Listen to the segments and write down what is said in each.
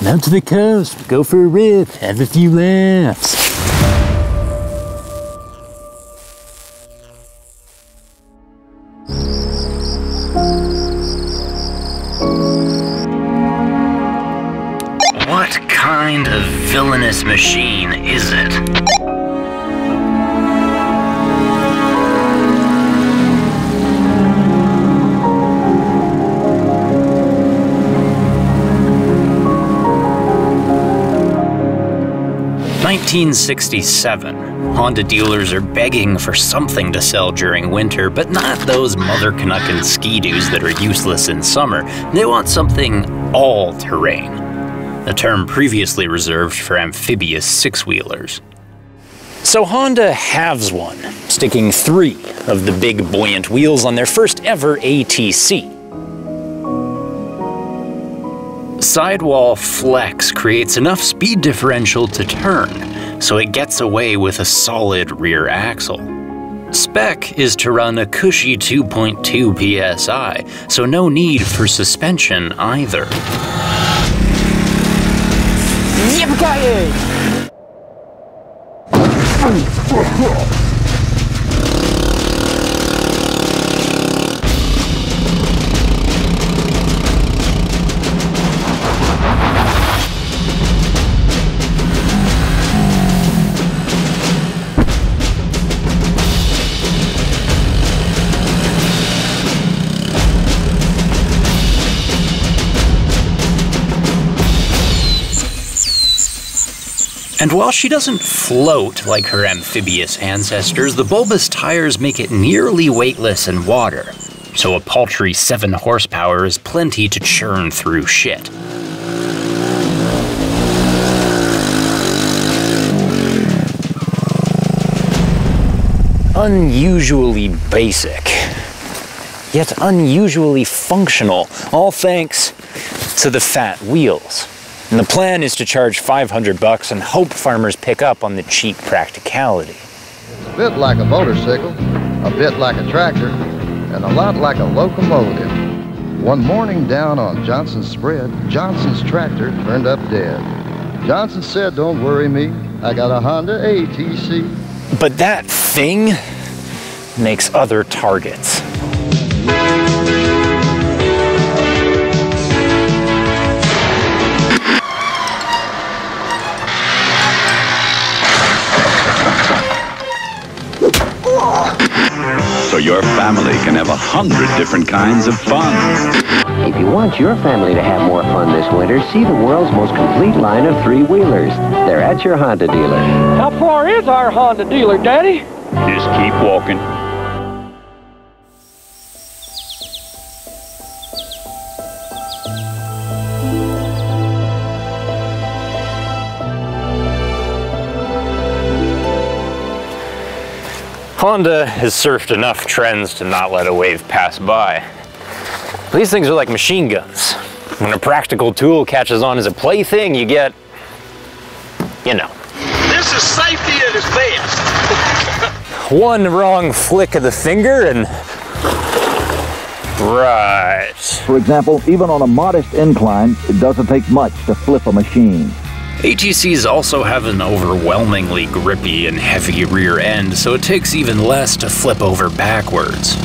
Out to the coast, go for a rip, have a few laughs. What kind of villainous machine is it? (1967). Honda dealers are begging for something to sell during winter, but not those mother Canuckin ski-doos that are useless in summer. They want something all-terrain, a term previously reserved for amphibious six-wheelers. So Honda halves one, sticking 3 of the big buoyant wheels on their first ever ATC. Sidewall flex creates enough speed differential to turn, so it gets away with a solid rear axle. Spec is to run a cushy 2.2 psi, so no need for suspension either. Yippee-ki-yay! And while she doesn't float like her amphibious ancestors, the bulbous tires make it nearly weightless in water, so a paltry 7 horsepower is plenty to churn through shit. Unusually basic, yet unusually functional, all thanks to the fat wheels. And the plan is to charge $500 and hope farmers pick up on the cheap practicality. It's a bit like a motorcycle, a bit like a tractor, and a lot like a locomotive. One morning down on Johnson's spread, Johnson's tractor turned up dead. Johnson said, "Don't worry me, I got a Honda ATC." But that thing makes other targets. So your family can have 100 different kinds of fun. If you want your family to have more fun this winter, see the world's most complete line of 3-wheelers. They're at your Honda dealer. How far is our Honda dealer, Daddy? Just keep walking. Honda has surfed enough trends to not let a wave pass by. These things are like machine guns. When a practical tool catches on as a plaything, you get, you know. This is safety at its best. One wrong flick of the finger and... right. For example, even on a modest incline, it doesn't take much to flip a machine. ATCs also have an overwhelmingly grippy and heavy rear end, so it takes even less to flip over backwards.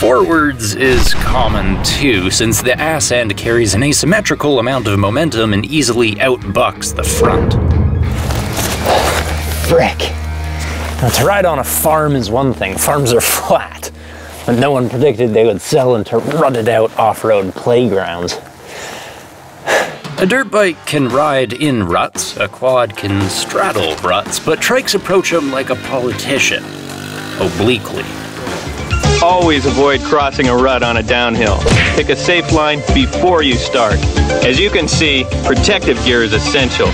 Forwards is common too, since the ass end carries an asymmetrical amount of momentum and easily outbucks the front. Frick. Now, to ride on a farm is one thing. Farms are flat. But no one predicted they would sell into rutted out off-road playgrounds. A dirt bike can ride in ruts, a quad can straddle ruts, but trikes approach them like a politician, obliquely. Always avoid crossing a rut on a downhill. Pick a safe line before you start. As you can see, protective gear is essential.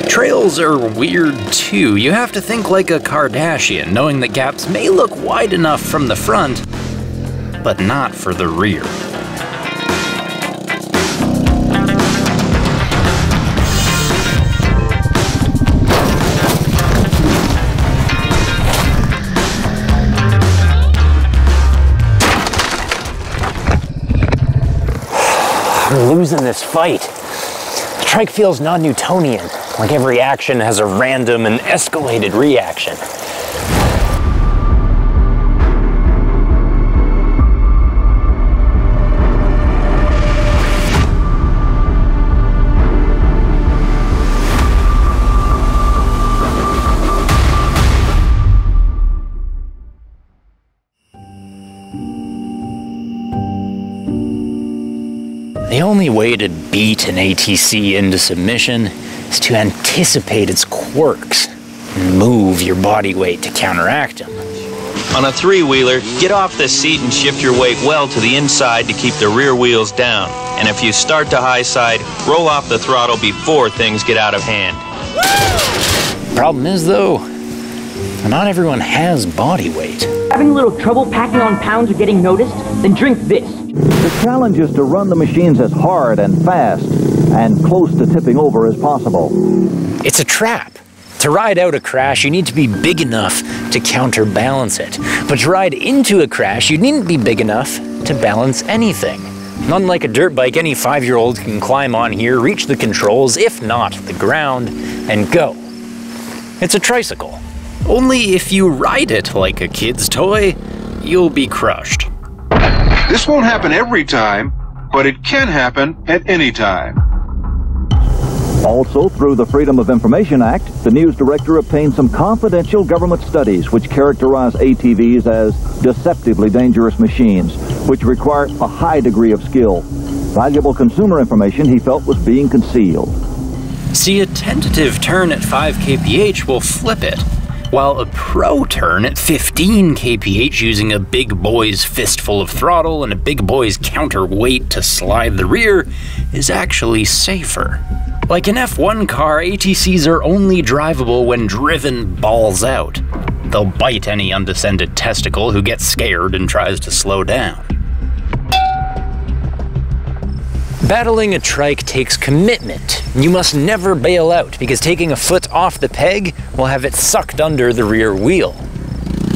Trails are weird too. You have to think like a Kardashian, knowing that gaps may look wide enough from the front, but not for the rear. losing this fight. The trike feels non-Newtonian, like every action has a random and escalated reaction. The only way to beat an ATC into submission is to anticipate its quirks and move your body weight to counteract them. On a three-wheeler, get off the seat and shift your weight well to the inside to keep the rear wheels down. And if you start to high side, roll off the throttle before things get out of hand. Problem is, though, not everyone has body weight. Having a little trouble packing on pounds or getting noticed? Then drink this. The challenge is to run the machines as hard and fast and close to tipping over as possible. It's a trap. To ride out a crash, you need to be big enough to counterbalance it. But to ride into a crash, you needn't be big enough to balance anything. Unlike a dirt bike, any 5-year-old can climb on here, reach the controls, if not the ground, and go. It's a tricycle. Only if you ride it like a kid's toy, you'll be crushed. This won't happen every time, but it can happen at any time. Also, through the Freedom of Information Act, the news director obtained some confidential government studies which characterize ATVs as deceptively dangerous machines, which require a high degree of skill. Valuable consumer information he felt was being concealed. See, a tentative turn at 5 kph will flip it, while a pro turn at 15 kph using a big boy's fistful of throttle and a big boy's counterweight to slide the rear is actually safer. Like an F1 car, ATCs are only drivable when driven balls out. They'll bite any undescended testicle who gets scared and tries to slow down. Battling a trike takes commitment. You must never bail out, because taking a foot off the peg will have it sucked under the rear wheel.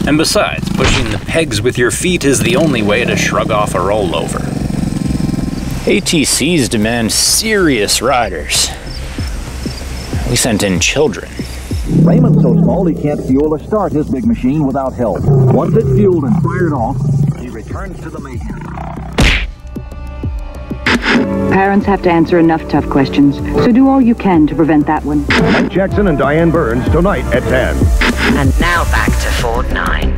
And besides, pushing the pegs with your feet is the only way to shrug off a rollover. ATCs demand serious riders. We sent in children. Raymond's so small he can't fuel or start his big machine without help. Once it's fueled and fired off, he returns to the mayhem. Parents have to answer enough tough questions, so do all you can to prevent that one. Mike Jackson and Diane Burns tonight at 10. And now back to FortNine.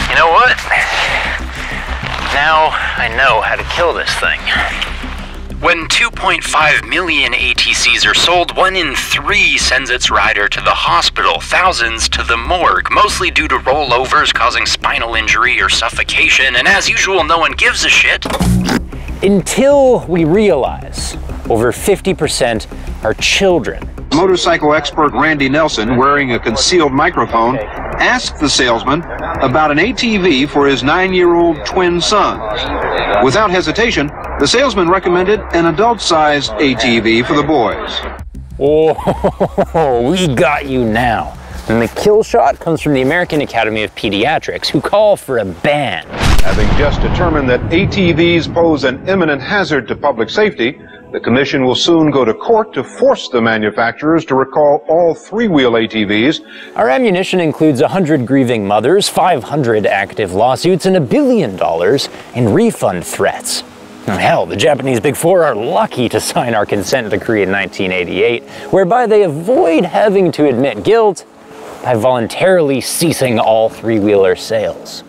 You know what? Now I know how to kill this thing. When 2.5 million ATCs are sold, 1 in 3 sends its rider to the hospital, thousands to the morgue, mostly due to rollovers causing spinal injury or suffocation, and as usual, no one gives a shit. Until we realize over 50% are children. Motorcycle expert Randy Nelson, wearing a concealed microphone, asked the salesman about an ATV for his 9-year-old twin sons. Without hesitation, the salesman recommended an adult-sized ATV for the boys. Oh, we got you now. And the kill shot comes from the American Academy of Pediatrics, who call for a ban. Having just determined that ATVs pose an imminent hazard to public safety, the commission will soon go to court to force the manufacturers to recall all 3-wheel ATVs. Our ammunition includes 100 grieving mothers, 500 active lawsuits, and $1 billion in refund threats. Hell, the Japanese Big Four are lucky to sign our consent decree in 1988, whereby they avoid having to admit guilt by voluntarily ceasing all 3-wheeler sales.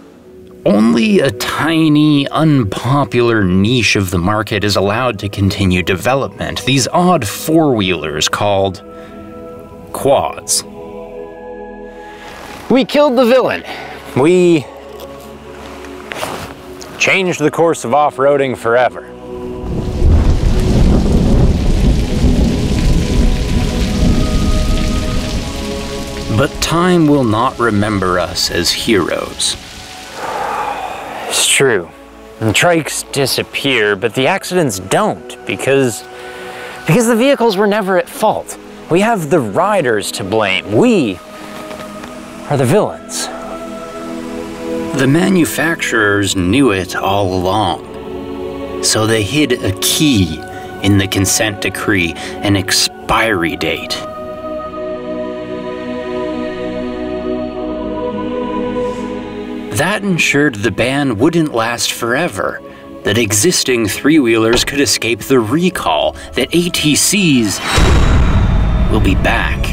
Only a tiny, unpopular niche of the market is allowed to continue development. These odd 4-wheelers called quads. We killed the villain. We changed the course of off-roading forever. But time will not remember us as heroes. It's true. The trikes disappear, but the accidents don't, because the vehicles were never at fault. We have the riders to blame. We are the villains. The manufacturers knew it all along. So they hid a key in the consent decree, an expiry date. That ensured the ban wouldn't last forever, that existing three-wheelers could escape the recall, that ATCs will be back.